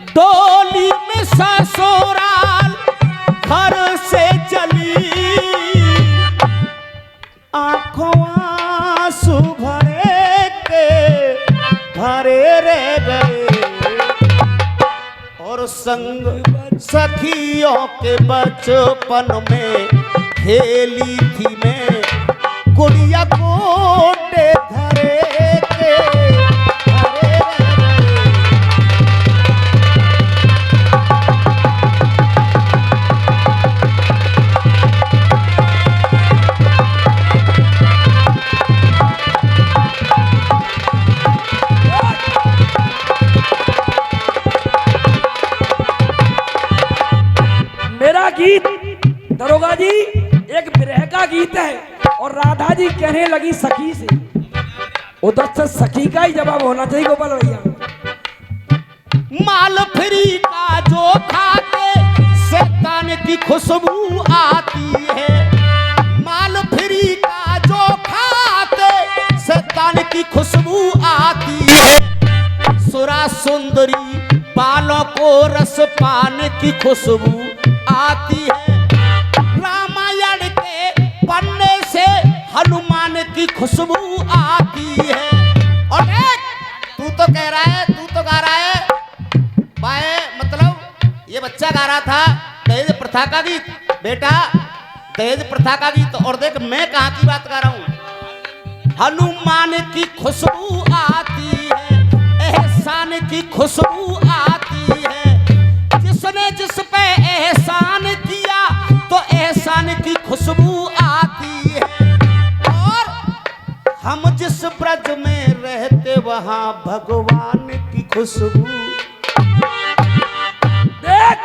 डोली में ससुराल घर से चली, आंखों आंसू भरे के भरे रह गए, और संग सखियों के बचपन में खेली थी मैं, गुड़िया गोटे धरे के धरे रह गए। मेरा गीत दरोगा जी एक विरह का गीत है, और राधा जी कहने लगी सखी से, उधर से सखी का ही जवाब होना चाहिए गोपाल भैया। माल फ्री का जो खाते शैतान की खुशबू आती है, माल फ्री का जो खाते शैतान की खुशबू आती है, सुरा सुंदरी बालों को रस पान की खुशबू आती है, रामायण के पन्ने से हनुमान की खुशबू आती है। और देख, तू तो कह रहा है, तू तो गा रहा है बाए, मतलब ये बच्चा गा रहा था दहेज प्रथा का गीत, बेटा दहेज प्रथा का गीत, और देख मैं कहाँ की बात कर रहा हूँ। हनुमान की खुशबू आती है, एहसान की खुशबू आती है, जिसने जिस पे एहसान किया तो एहसान की खुशबू आती है, और हम जिस ब्रज में रहते वहां भगवान की खुशबू। देख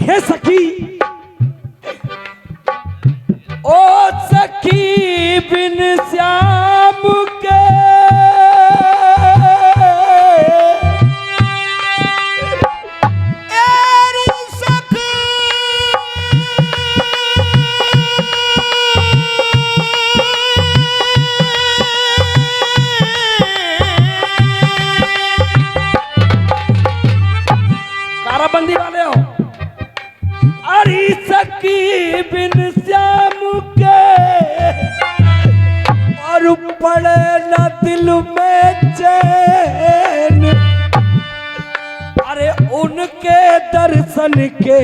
हे सखी, ओ सखी बिन श्याम के काराबंदी वाले हो। अरे सखी बिन श्याम के और पड़े न दिल में चैन, अरे उनके दर्शन के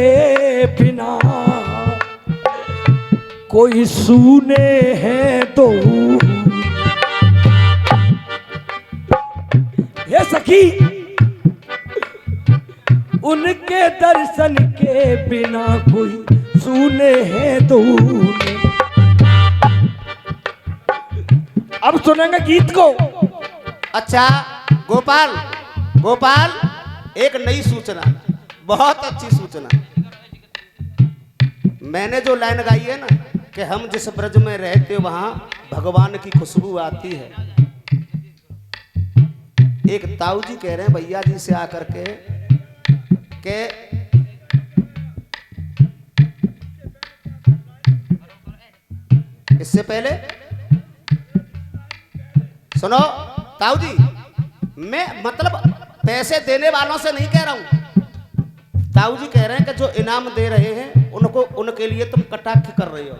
बिना कोई सुने हैं तो। ये सखी उनके दर्शन के बिना कोई सुने हैं तो। अब सुनेंगे गीत को। अच्छा गोपाल, गोपाल एक नई सूचना, बहुत अच्छी सूचना। मैंने जो लाइन गाई है ना कि हम जिस ब्रज में रहते वहां भगवान की खुशबू आती है, एक ताऊ जी कह रहे हैं भैया जी से आकर के इससे पहले सुनो ताऊ जी, मैं मतलब पैसे देने वालों से नहीं कह रहा हूं, ताऊ जी कह रहे हैं कि जो इनाम दे रहे हैं उनको, उनके लिए तुम कटाक्ष कर रहे हो।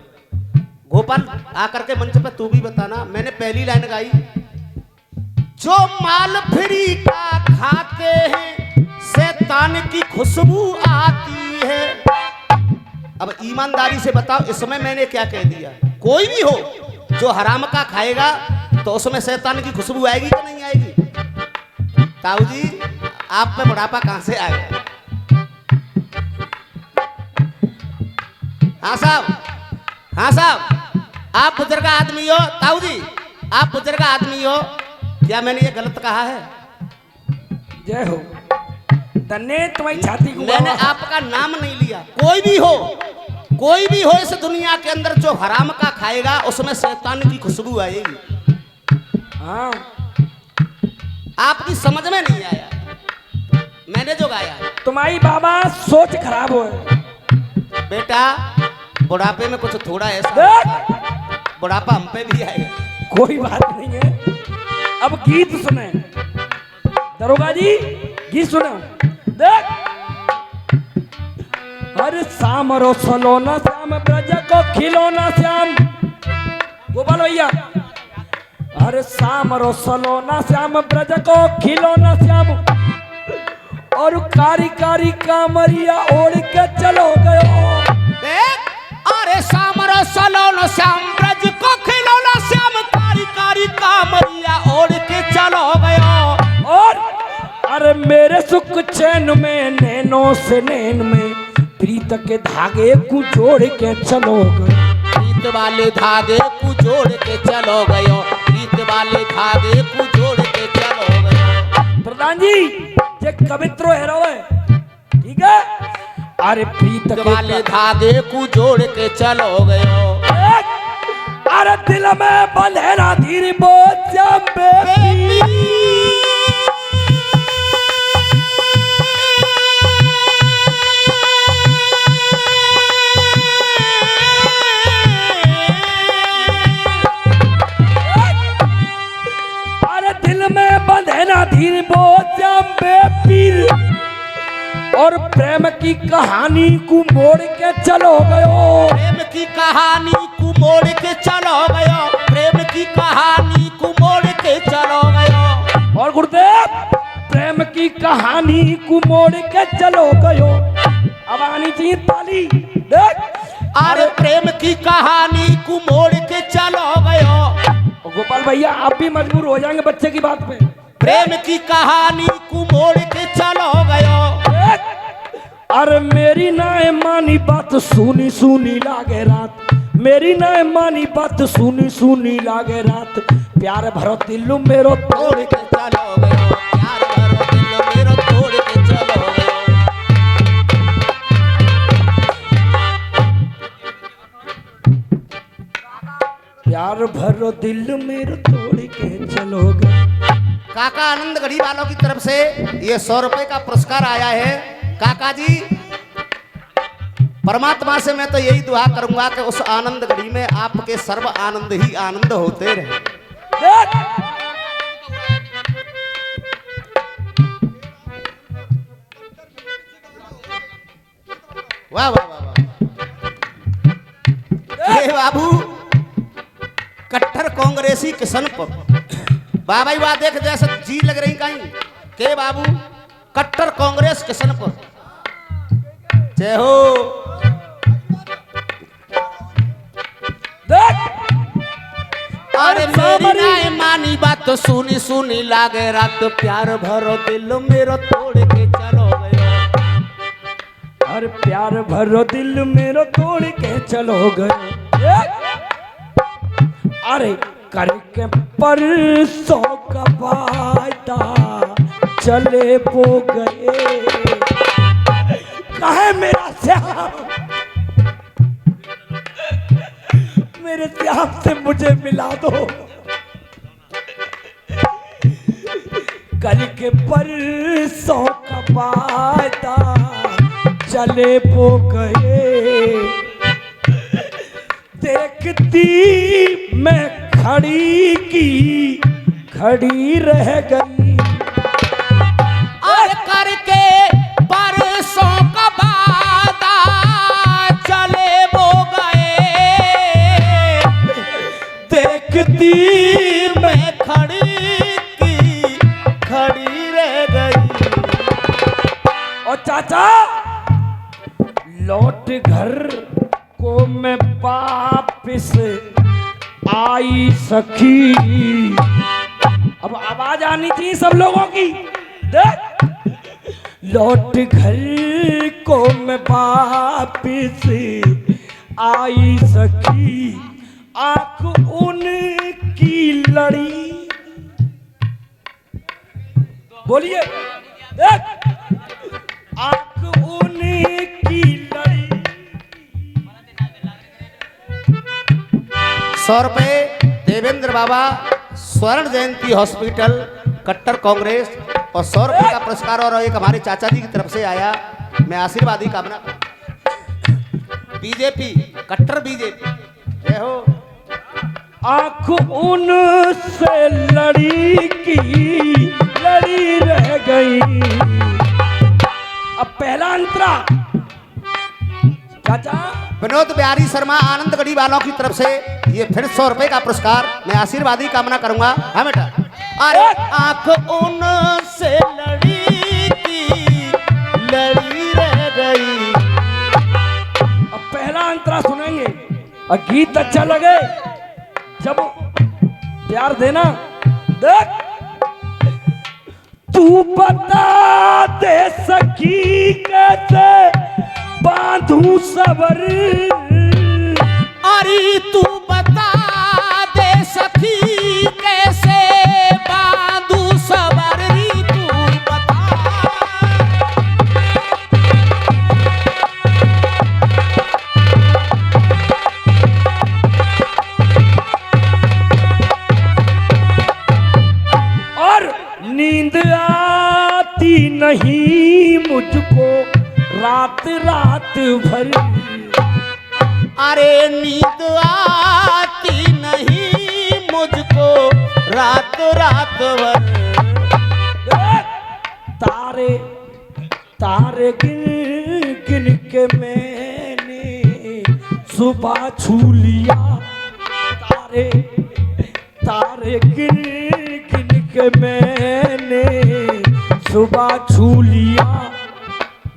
गोपाल आकर के मंच पे तू भी बताना। मैंने पहली लाइन गाई, जो माल फ्री का खाते हैं शैतान की खुशबू आती है। अब ईमानदारी से बताओ इसमें मैंने क्या कह दिया? कोई भी हो जो हराम का खाएगा तो उसमें शैतान की खुशबू आएगी कि नहीं आएगी? ताऊ जी आप पे बुढ़ापा कहां से आएगा? हाँ साहब, हाँ साहब, आप बुजुर्ग आदमी हो। ताऊ जी आप बुजुर्ग आदमी हो, क्या मैंने ये गलत कहा है? जय हो, धन्य तुम्हारी छाती को। मैंने आपका नाम नहीं लिया। कोई भी हो, कोई भी हो इस दुनिया के अंदर जो हराम का खाएगा उसमें शैतान की खुशबू आएगी। हाँ आपकी समझ में नहीं आया मैंने जो गाया। तुम्हारी बाबा सोच खराब हो। बेटा बुढ़ापे में कुछ थोड़ा ऐसा, बुढ़ापा हम पे भी आएगा। कोई बात नहीं है। अब गीत सुने दरोगा जी। गीत सुना देख। अरे श्याम रो सलोना श्याम ब्रज को खिलौना श्याम, गोपाल भैया। अरे श्याम रो सलोना श्याम ब्रज को खिलौना श्याम, और कारी कारी कामरिया ओढ़ के चलो गयो। देख, अरे श्याम रो सलोना श्याम ब्रज को खिलौना श्याम, कारी कारी कामरिया ओढ़ के चलो गयो। और अरे मेरे सुख चैन में नैनों से नैन में प्रीत के धागे को जोड़ के चलो गए। प्रीत वाले धागे को जोड़ के चलो गयो, प्रीत वाले धागे को जोड़ के चलो गयो। प्रधान जी ये कवित्रो है ठीक है। अरे प्रीत वाले धागे को जोड़ के चलो गयो। अरे दिल में बंधेरा धीरे बोझ बेबी, धीर पीर, और प्रेम की कहानी को मोड़ के चलो गयो। प्रेम की कहानी को मोड़ के चलो गयो, प्रेम की कहानी को मोड़ के चलो गयो। और गुरुदेव प्रेम की कहानी को मोड़ के चलो गयो। अब आनी चाहिए ताली देख। अरे प्रेम की कहानी को मोड़ के चलो गयो। गोपाल भैया आप भी मजबूर हो जाएंगे बच्चे की बात पे। प्रेम की कहानी को मोड़ के चलो गयो। अरे मेरी नाय मानी बात सुनी सुनी लागे रात, मेरी नाय मानी बात सुनी सुनी लागे रात, प्यार भरो दिल मेरो तोड़ के चलो गयो, प्यार भरो दिल मेरो तोड़ के चलो गयो। प्यार भरो दिल मेरो तोड़ के चलो गयो। काका आनंदगढ़ी वालों की तरफ से ये 100 रुपए का पुरस्कार आया है। काका जी परमात्मा से मैं तो यही दुआ करूंगा कि उस आनंदगढ़ी में आपके सर्व आनंद ही आनंद होते रहे। वाह वाह वाह वाह। ये बाबू कट्टर कांग्रेसी किशनपुर, वाह भाई वाह, देख जैसे जी लग रही कहीं के बाबू कट्टर कांग्रेस किशनपुर, जय हो। देख अरे मेरी नाय मानी बात तो सुनी सुनी लागे रात, प्यार भरो दिल मेरो तोड़ के चलो गयो। अरे प्यार भरो दिल मेरो तोड़ के चलो गए। अरे करके परसों का वादा चले पो गए, कहे मेरा श्याम मेरे श्याम से मुझे मिला दो। करके परसों का वादा चले पो गए, देखती मैं खड़ी की खड़ी रह गई। और करके परसों का वादा चले वो गए, देखती मैं खड़ी की खड़ी रह गई। और चाचा लौट घर को मैं वापिस आई सखी। अब आवाज आनी चाहिए सब लोगों की। देख लौट घर को मैं वापिस आई सखी, आंख उनकी लड़ी। बोलिए देख आंख उनकी लड़ी। 100 रुपए देवेंद्र बाबा स्वर्ण जयंती हॉस्पिटल कट्टर कांग्रेस, और 100 रुपए का पुरस्कार और एक हमारे चाचा जी की तरफ से आया। मैं आशीर्वाद ही कामना, बीजेपी कट्टर बीजेपी, जय हो। आंख उनसे लड़ी की लड़ी रह गई। अंतरा चाचा। विनोद बिहारी शर्मा आनंदगढ़ी वालों की तरफ से ये फिर 100 रुपए का पुरस्कार मैं आशीर्वादी कामना करूंगा। हाँ बेटा। अरे आंख उन से लड़ी की लड़ी रह गई। अब पहला अंतरा सुनेंगे और गीत अच्छा लगे जब प्यार देना। देख तू बता दे सखी कैसे बांधू सबर। अरे तू बता दे सखी कैसे बांधू सबर। तू बता। और नींद आती नहीं मुझको रात रात भर। अरे नींद आती नहीं मुझको रात रात भर। तारे तारे गिन गिन के मैंने सुबह छू लिया। तारे तारे गिन गिन के मैंने सुबह छू लिया।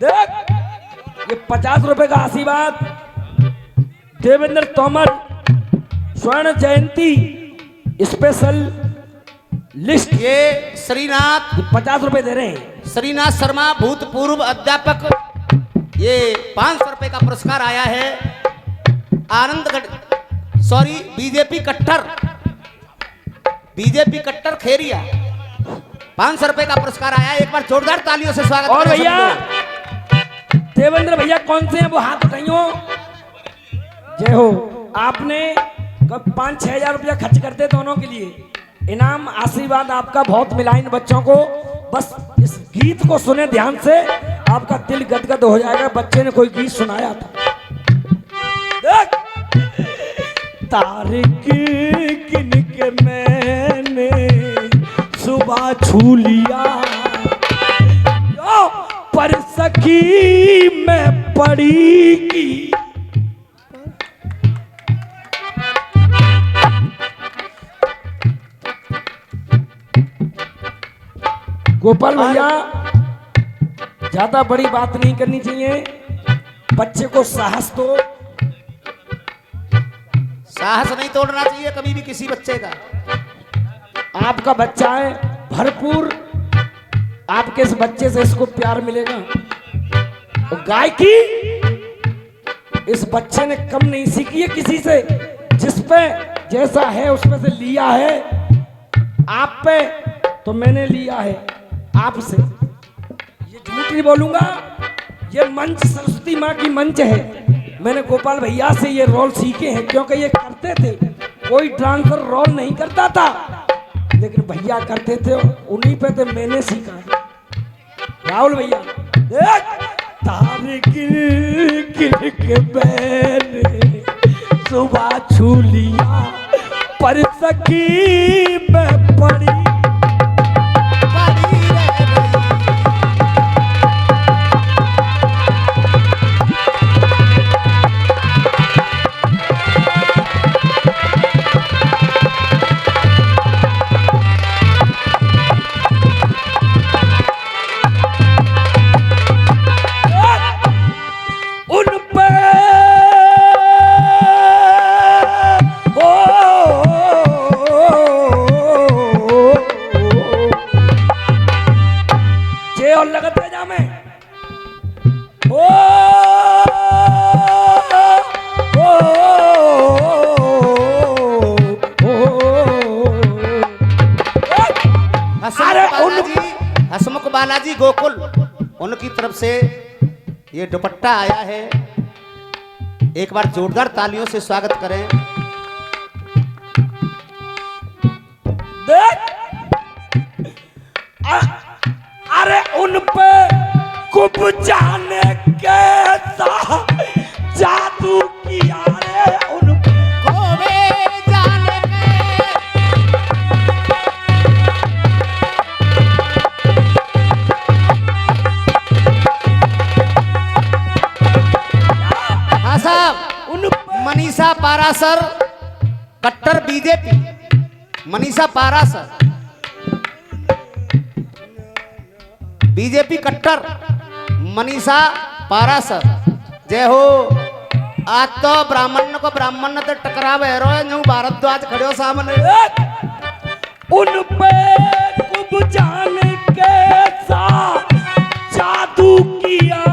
देख ये 50 रुपए का आशीर्वाद देवेंद्र तोमर स्वर्ण जयंती स्पेशल लिस्ट। ये श्रीनाथ 50 रुपए दे रहे हैं। श्रीनाथ शर्मा भूतपूर्व अध्यापक, ये 500 रुपए का पुरस्कार आया है। आनंदगढ़ सॉरी बीजेपी कट्टर खेरिया 500 रुपए का पुरस्कार आया। एक बार जोरदार तालियों से स्वागत और करें भैया सब देवेंद्र भैया कौन से हैं वो हाथ उठाइयो। जय हो। आपने 5-6 हजार रुपया खर्च करते दोनों के लिए। इनाम आशीर्वाद आपका बहुत मिला इन बच्चों को। बस इस गीत को सुने ध्यान से, आपका दिल गदगद हो जाएगा। बच्चे ने कोई गीत सुनाया था। देख तारे गिन के मैंने सुबह छू लिया। पर सखी मैं पड़ी की गोपाल भैया ज्यादा बड़ी बात नहीं करनी चाहिए। बच्चे को साहस दो। साहस नहीं तोड़ना चाहिए कभी भी किसी बच्चे का। आपका बच्चा है भरपूर, आपके इस बच्चे से इसको प्यार मिलेगा। और गायकी इस बच्चे ने कम नहीं सीखी है किसी से। जिस पे जैसा है उसमें से लिया है। आप पे तो मैंने लिया है आपसे। ये झूठ नहीं बोलूंगा। ये मंच सरस्वती माँ की मंच है। मैंने गोपाल भैया से ये रोल सीखे हैं क्योंकि ये करते थे। कोई डांसर रोल नहीं करता था लेकिन भैया करते थे। उन्हीं पे तो मैंने सीखा है। राहुल भैया देख तारे गिन गिन के मैंने सुबह छू लिया। पर सखी मैं पड़ी हसमुख बालाजी गोकुल उनकी तरफ से ये दुपट्टा आया है। एक बार जोरदार तालियों से स्वागत करें। देख अरे उन पे कुब जाने कैसा जादू किया रे उन पे कोबे जाने पारासर कट्टर बीजेपी, मनीषा पारासर बीजेपी कट्टर, मनीषा पारासर। जय हो। आज तो ब्राह्मण को ब्राह्मण तो टकरावे रो न्यू भारद्वाज खड़ो सामने। उन पे कुब जाने कैसा जादू किया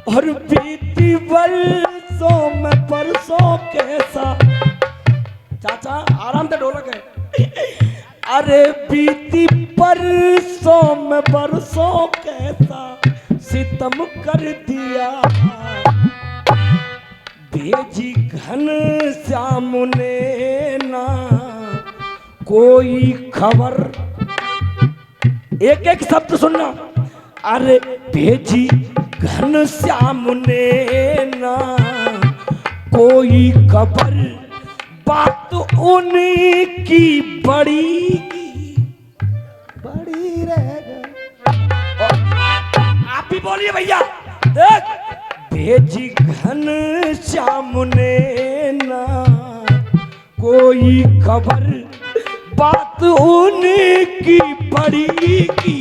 और बीती वर्षों में परसों कैसा। चाचा आराम से ढोलक है। अरे बीती परसों में बरसों कैसा सितम कर दिया। भेजी घन श्याम ने ना कोई खबर। एक एक शब्द सुनना। अरे भेजी घन श्याम ने ना कोई खबर। बात उनकी बड़ी रह गई। आप भी बोलिए भैया। देख भेजी घन श्याम ने ना कोई खबर। बात उनकी बड़ी की।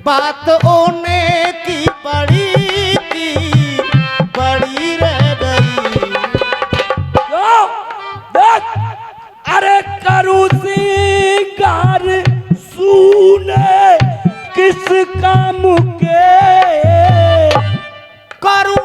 बात ओने की बड़ी रह गई। देख अरे करू सिंगार सुने किस काम के। करू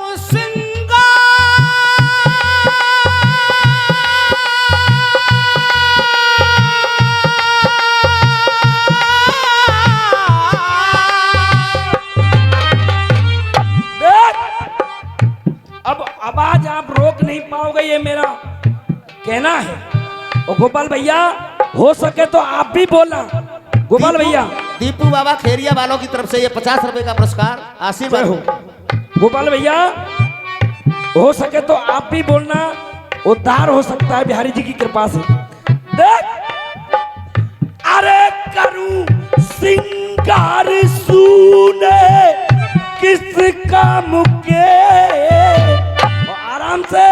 आवाज आप रोक नहीं पाओगे, ये मेरा कहना है। और गोपाल भैया हो सके तो आप भी बोलना। गोपाल भैया दीपू बाबा खेरिया वालों की तरफ से ये 50 रुपए का पुरस्कार आशीर्वाद हो। गोपाल भैया हो सके तो आप भी बोलना, उद्धार हो सकता है बिहारी जी की कृपा से। देख अरे करूं सिंगार सुने किस काम के। आराम से।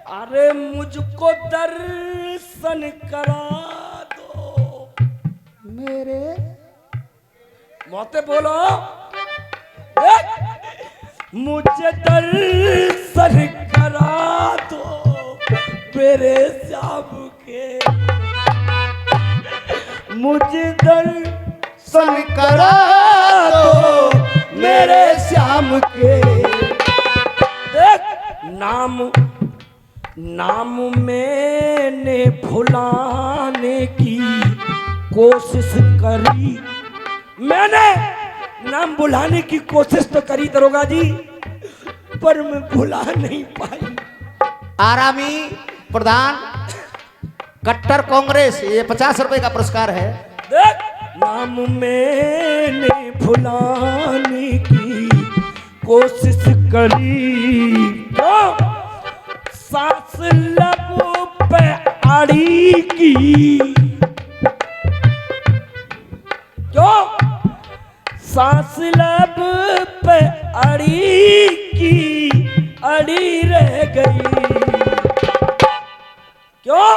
अरे मुझको दर्शन करा दो मेरे। मौते बोलो। मुझे दर्शन करा दो मेरे श्याम के। मुझे दर्शन करा दो मेरे श्याम के। देख नाम मैंने भुलाने की कोशिश करी। मैंने नाम भुलाने की कोशिश तो करी दरोगा जी, पर मैं भुला नहीं पाई। आरामी प्रधान कट्टर कांग्रेस, ये 50 रुपए का पुरस्कार है। देख नाम मैंने भुलाने की कोशिश करी। तो सांस लब पे अड़ी की। क्यों सांस लब पे अड़ी की अड़ी रह गई। क्यों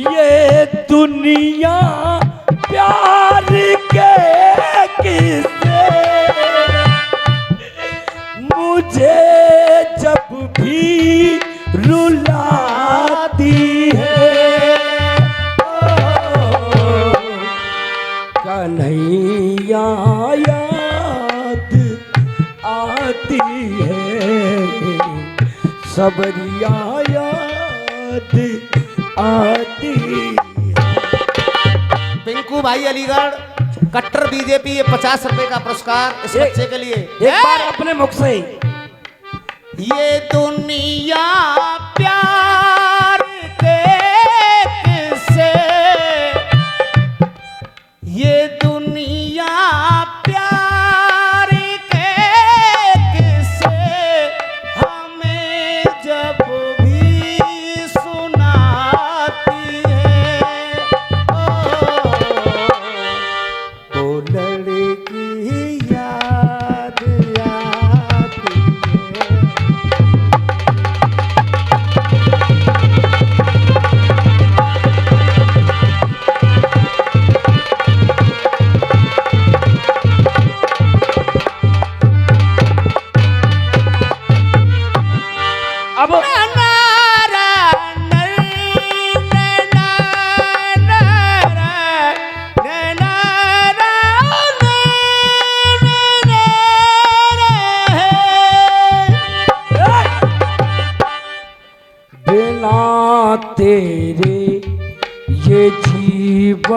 ये दुनिया प्यार के किस्से मुझे जब भी रुलाती है। कन्हैया याद आती है, सबरिया याद आती है। पिंकू भाई अलीगढ़ कट्टर बीजेपी, ये 50 रुपए का पुरस्कार इस बच्चे के लिए। एक बार अपने मुख से ये दुनिया प्यार के किस्से, ये दुनिया प्यार के किस्से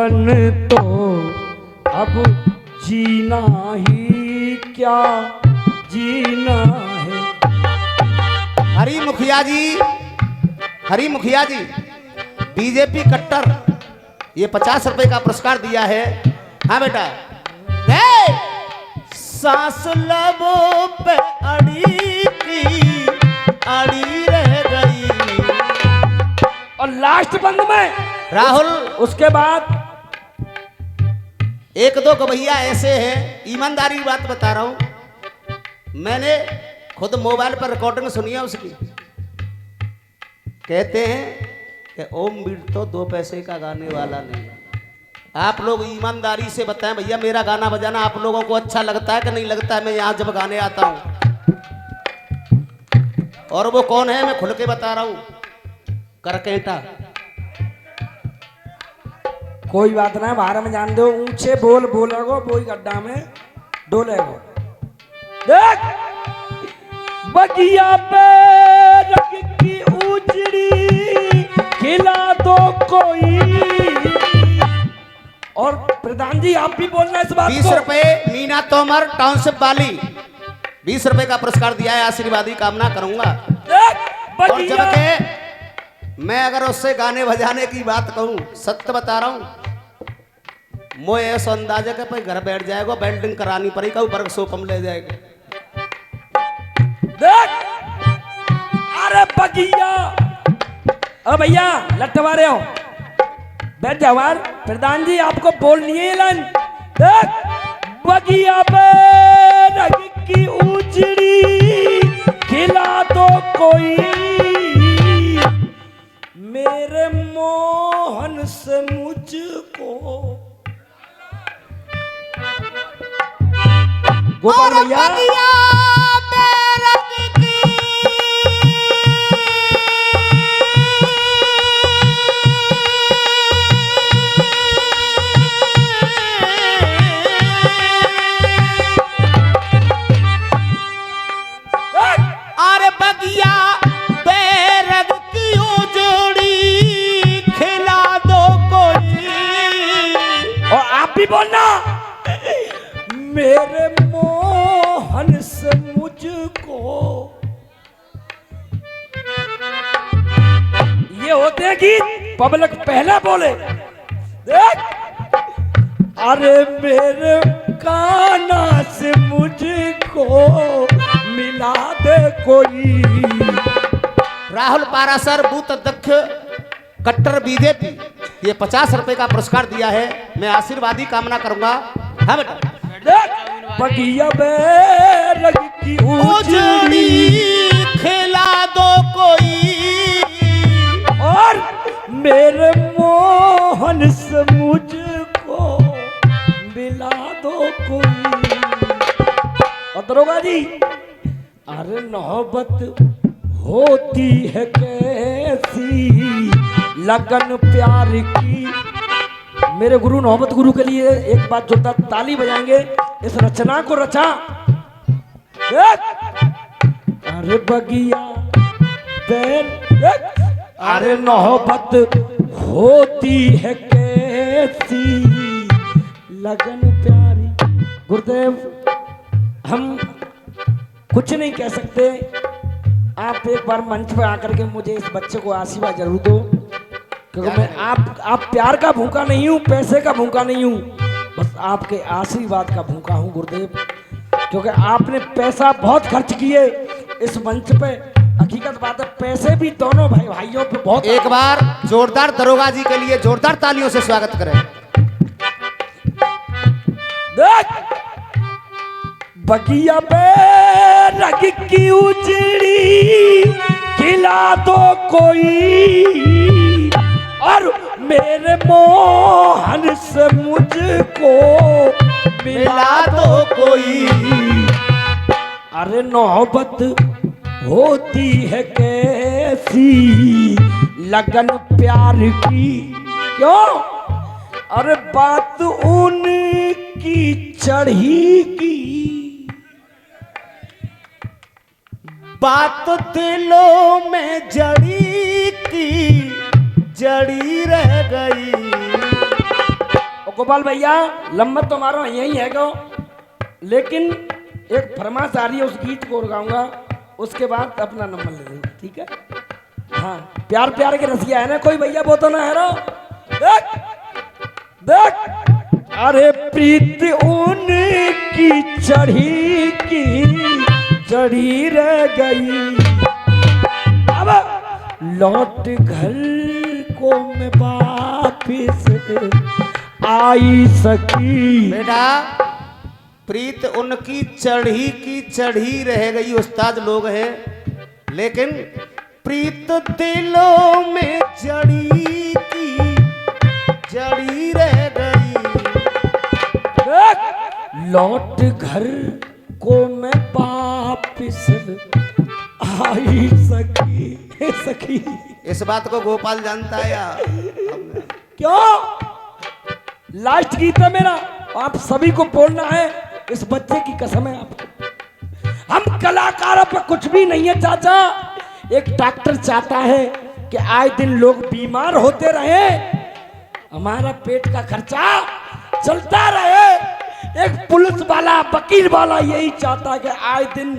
जीवन तो अब जीना ही क्या जीना है। हरी मुखिया जी बीजेपी कट्टर, ये 50 रुपए का पुरस्कार दिया है। हाँ बेटा, सांस लबों पे अड़ी की अड़ी रह गई। और लास्ट बंद में राहुल, उसके बाद एक दो गवैया ऐसे हैं, ईमानदारी की बात बता रहा हूं, मैंने खुद मोबाइल पर रिकॉर्डिंग सुनी है उसकी। कहते हैं कि ओम बीट तो 2 पैसे का गाने वाला नहीं। आप लोग ईमानदारी से बताएं भैया, मेरा गाना बजाना आप लोगों को अच्छा लगता है कि नहीं लगता है? मैं यहाँ जब गाने आता हूँ, और वो कौन है मैं खुल के बता रहा हूँ, करकेटा। कोई बात ना, बाहर में जान दो, ऊंचे बोल बोलेगो बोई गड्ढा में डोलेगो। देख बगिया पे रंग की उजड़ी खिला दो कोई। और प्रधान जी आप भी बोलना इस बात 20 रुपए मीना तोमर टाउनशिप वाली 20 रुपए का पुरस्कार दिया है, आशीर्वादी कामना करूंगा। देख और जबकि मैं अगर उससे गाने बजाने की बात कहूं, सत्य बता रहा हूं, मोए ऐसा अंदाज है कि भाई घर बैठ जाएगा, बेल्डिंग करानी पड़ेगा, ऊपर सोपम ले जाएगा। देख अरे बगिया, ओ भैया लट्ठवा रहे हो, बैठ जाओ यार। प्रधान जी आपको बोलनी है लाइन। देख बगिया पे रंग की उजड़ी खिला दो कोई, मेरे मोहन से मुझको। गोपाल भैया अरे बगिया बैरग की उजड़ी खिला दो कोई। और आप भी बोलना, मेरे मोहन से मुझको। ये होते हैं गीत पब्लिक पहले बोले। देख अरे मेरे काना से मुझको मिला दे कोई। राहुल पारासर बूथ अध्यक्ष कट्टर बीजेपी, ये 50 रुपए का पुरस्कार दिया है, मैं आशीर्वादी कामना करूंगा। हाँ बेटा, देख बगिया बैरग की उजड़ी खिला दो कोई, और मेरे मोहन से मुझको मिला दो कोई। और दरोगा जी, अरे मोहब्बत होती है कैसी लगन प्यार की। मेरे गुरु नौबत गुरु के लिए एक बात जोरदार ताली बजाएंगे, इस रचना को रचा। अरे बगिया बैर, अरे मोहब्बत होती है कैसी लगन प्यारी। गुरुदेव हम कुछ नहीं कह सकते, आप एक बार मंच पर आकर के मुझे इस बच्चे को आशीर्वाद जरूर दो, क्योंकि मैं आप प्यार का भूखा नहीं हूँ, पैसे का भूखा नहीं हूँ, बस आपके आशीर्वाद का भूखा हूँ गुरुदेव। क्योंकि आपने पैसा बहुत खर्च किए इस मंच पे, हकीकत बात है, पैसे भी दोनों भाइयों पे बहुत। एक बार जोरदार दरोगा जी के लिए जोरदार तालियों से स्वागत करें। देख बगिया पे रंग की उजड़ी खिला दो कोई, और मेरे मोहन से मुझको मिला दो कोई। अरे मोहब्बत होती है कैसी लगन प्यार की। क्यों? अरे बात उनकी चढ़ी की, बात दिलों में जड़ी की जड़ी रह गई। और गोपाल भैया लंबा तो हमारा यही है गो, लेकिन एक फरमाइश आ रही है, उस गीत को गाऊंगा, उसके बाद अपना नंबर ले लेंगे, ठीक है? हाँ, प्यार प्यार के रसिया है ना कोई भैया, वो तो ना है रो। देख देख, अरे प्रीत उनकी चढ़ी रह गई, अब लौट घर को मैं वापिस आई सकी। बेटा प्रीत उनकी चढ़ी की चढ़ी रह गई, उस्ताद लोग हैं, लेकिन प्रीत दिलों में जड़ी की जड़ी रह गई। लौट घर को मैं वापिस आई सकी। इस बात को गोपाल जानता है या क्यों? लास्ट गीत है मेरा, आप सभी को बोलना है, इस बच्चे की कसम है आपको। हम कलाकारों पर कुछ भी नहीं है चाचा। एक डॉक्टर चाहता है कि आए दिन लोग बीमार होते रहे, हमारा पेट का खर्चा चलता रहे। एक पुलिस वाला वकील वाला यही चाहता है कि आए दिन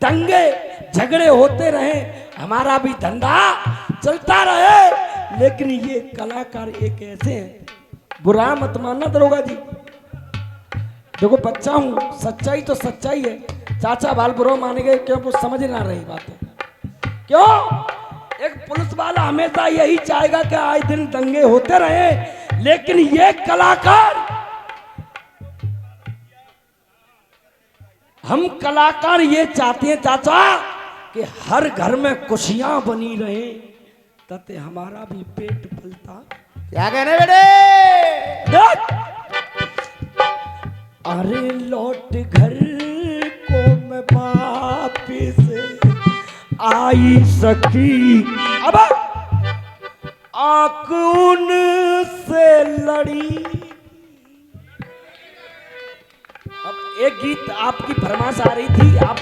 दंगे झगड़े होते रहे, हमारा भी धंधा चलता रहे। लेकिन ये कलाकार एक ऐसे हैं, बुरा मत मानना दरोगा जी, देखो बच्चा हूं, सच्चाई तो सच्चाई है। चाचा बाल बुरा मानेंगे क्यों? कुछ समझ ना रही बात है क्यों? एक पुलिस वाला हमेशा यही चाहेगा कि आए दिन दंगे होते रहे, लेकिन ये कलाकार, हम कलाकार ये चाहते हैं चाचा कि हर घर में खुशियां बनी रहे, ताकि हमारा भी पेट पलता। क्या कहने बेटे? अरे लौट घर को मैं वापिस आई सकी, अब आंख उनसे लड़ी। अब एक गीत आपकी फरमाइश आ रही थी, आप